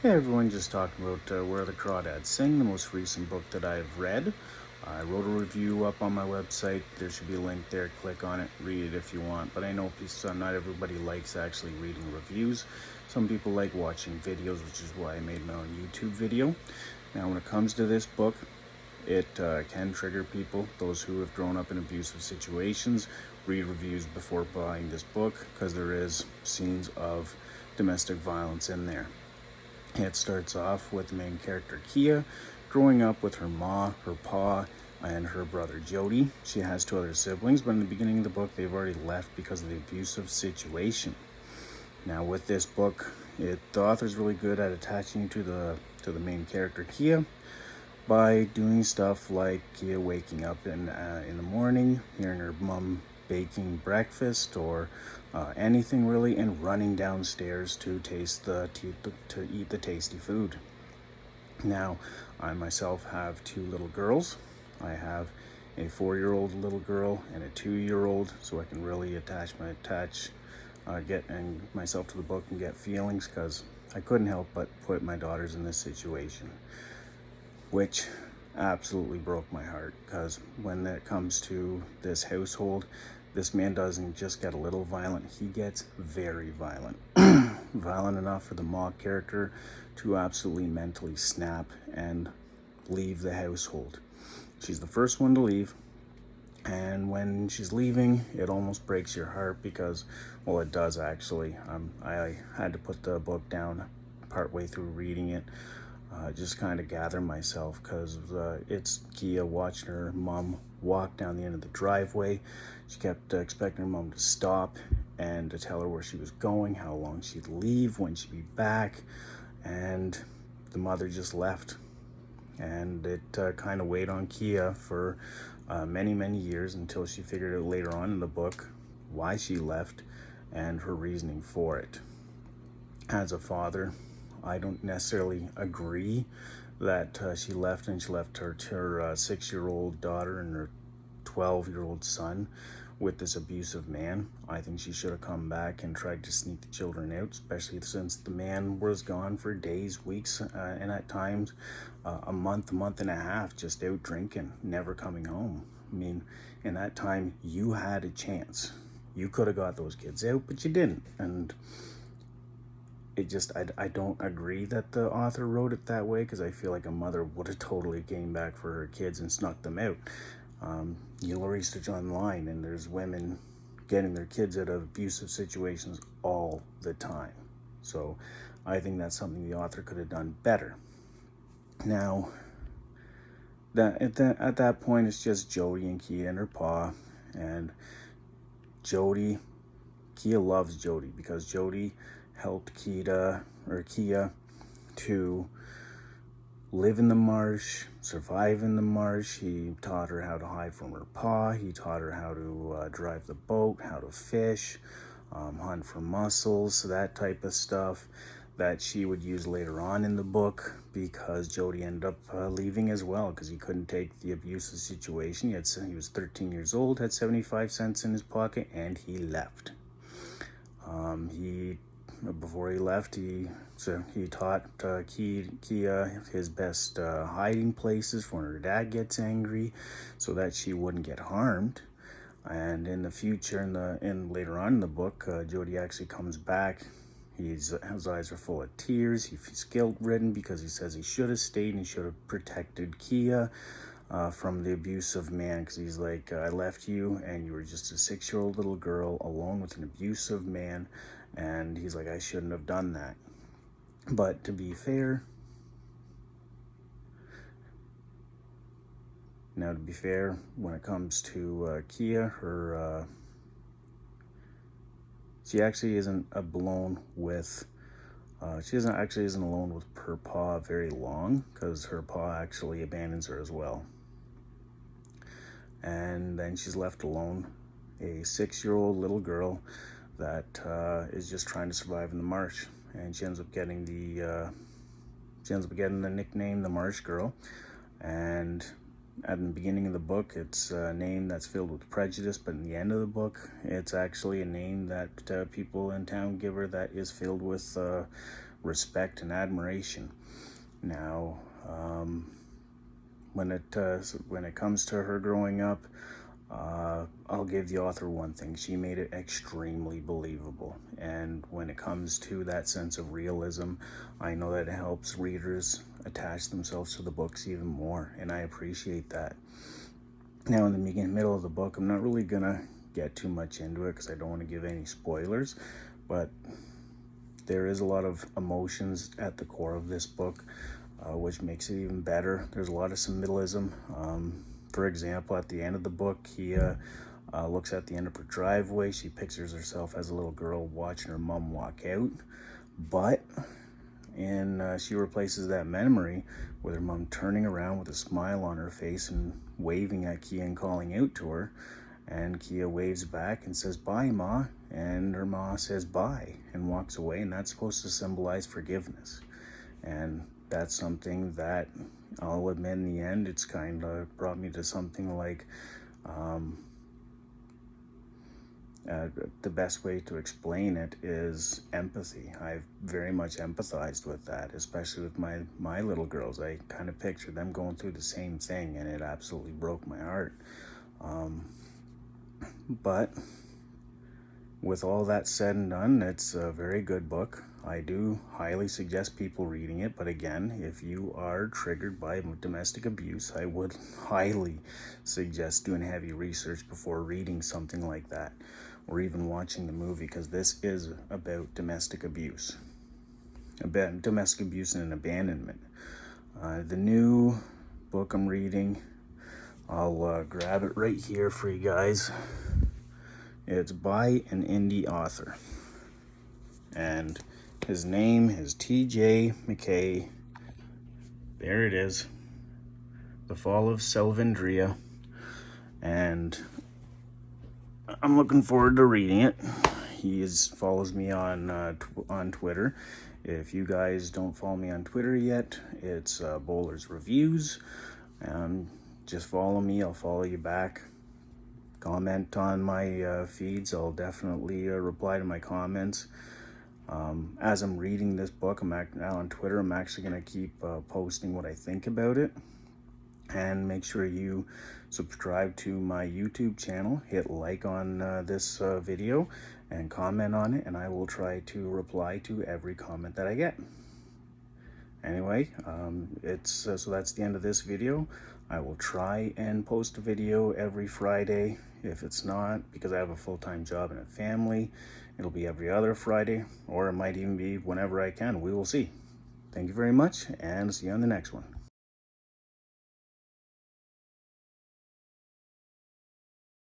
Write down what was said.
Hey everyone, just talking about Where the Crawdads Sing, the most recent book that I've read. I wrote a review up on my website. There should be a link there. Click on it, read it if you want. But I know not everybody likes actually reading reviews. Some people like watching videos, which is why I made my own YouTube video. Now, when it comes to this book, it can trigger people, those who have grown up in abusive situations. Read reviews before buying this book because there is scenes of domestic violence in there. It starts off with the main character, Kia, growing up with her ma, her pa, and her brother, Jody. She has two other siblings, but in the beginning of the book, they've already left because of the abusive situation. Now, with this book, the author's really good at attaching you to the main character, Kia, by doing stuff like Kia waking up in the morning, hearing her mom baking breakfast or anything really, and running downstairs to eat the tasty food. Now, I myself have two little girls. I have a 4-year-old little girl and a 2-year-old, so I can really get myself to the book and get feelings, because I couldn't help but put my daughters in this situation, which absolutely broke my heart, because when it comes to this household, this man doesn't just get a little violent, he gets very violent. Violent enough for the Ma character to absolutely mentally snap and leave the household. She's the first one to leave, and when she's leaving, it almost breaks your heart because, well, it does actually. I had to put the book down partway through reading it, just kind of gather myself, because it's Kia watching her mom walk down the end of the driveway. She kept expecting her mom to stop and to tell her where she was going, how long she'd leave, when she'd be back, and the mother just left. And it kind of weighed on Kia for many years, until she figured out later on in the book why she left and her reasoning for it. As a father, I don't necessarily agree that she left, and she left her 6-year-old daughter and her 12-year-old son with this abusive man. I think she should have come back and tried to sneak the children out, especially since the man was gone for days, weeks, and at times a month and a half, just out drinking, never coming home. I mean, in that time, you had a chance. You could have got those kids out, but you didn't. And I don't agree that the author wrote it that way, because I feel like a mother would have totally came back for her kids and snuck them out. You'll research online, and there's women getting their kids out of abusive situations all the time. So I think that's something the author could have done better. Now, at that point, it's just Jody and Kia and her pa, and Kia loves Jody because Jody helped Kia to live in the marsh, survive in the marsh. He taught her how to hide from her pa. He taught her how to drive the boat, how to fish, hunt for mussels, that type of stuff that she would use later on in the book, because Jody ended up leaving as well, because he couldn't take the abusive situation. He was 13 years old, had 75 cents in his pocket, and he left. Before he left, he taught Kia his best hiding places for when her dad gets angry, so that she wouldn't get harmed. And in the future, later on in the book, Jody actually comes back. His eyes are full of tears. He's guilt-ridden because he says he should have stayed and he should have protected Kia from the abusive man, because he's like, I left you and you were just a 6-year-old little girl alone with an abusive man, and he's like, I shouldn't have done that. But to be fair, when it comes to Kia, she actually isn't alone with isn't alone with her pa very long, because her pa actually abandons her as well. And then she's left alone, a 6-year-old little girl that is just trying to survive in the marsh, and she ends up getting the nickname the Marsh Girl. And at the beginning of the book, it's a name that's filled with prejudice, but in the end of the book, it's actually a name that people in town give her that is filled with respect and admiration. Now, when it comes to her growing up, I'll give the author one thing: she made it extremely believable. And when it comes to that sense of realism, I know that it helps readers attach themselves to the books even more, and I appreciate that. Now, in the middle of the book, I'm not really gonna get too much into it because I don't want to give any spoilers, but there is a lot of emotions at the core of this book, which makes it even better. There's a lot of symbolism. For example, at the end of the book, he looks at the end of her driveway. She pictures herself as a little girl watching her mom walk out, but she replaces that memory with her mom turning around with a smile on her face and waving at Kia and calling out to her. And Kia waves back and says, "Bye, Ma." And her ma says bye and walks away. And that's supposed to symbolize forgiveness. And that's something that I'll admit in the end, it's kind of brought me to something like the best way to explain it is empathy. I've very much empathized with that, especially with my little girls. I kind of picture them going through the same thing, and it absolutely broke my heart. But with all that said and done, it's a very good book. I do highly suggest people reading it, but again, if you are triggered by domestic abuse, I would highly suggest doing heavy research before reading something like that, or even watching the movie, because this is about domestic abuse. About domestic abuse and abandonment. The new book I'm reading, I'll grab it right here for you guys. It's by an indie author, and his name is T.J. McKay. There it is. The Fall of Selvindria. And I'm looking forward to reading it. He follows me on Twitter. If you guys don't follow me on Twitter yet, it's Bowler's Reviews. Just follow me. I'll follow you back. Comment on my feeds. I'll definitely reply to my comments. As I'm reading this book, now on Twitter, I'm actually going to keep posting what I think about it. And make sure you subscribe to my YouTube channel, hit like on this video, and comment on it, and I will try to reply to every comment that I get. Anyway, so that's the end of this video. I will try and post a video every Friday. If it's not, because I have a full-time job and a family, it'll be every other Friday, or it might even be whenever I can. We will see. Thank you very much, and see you on the next one.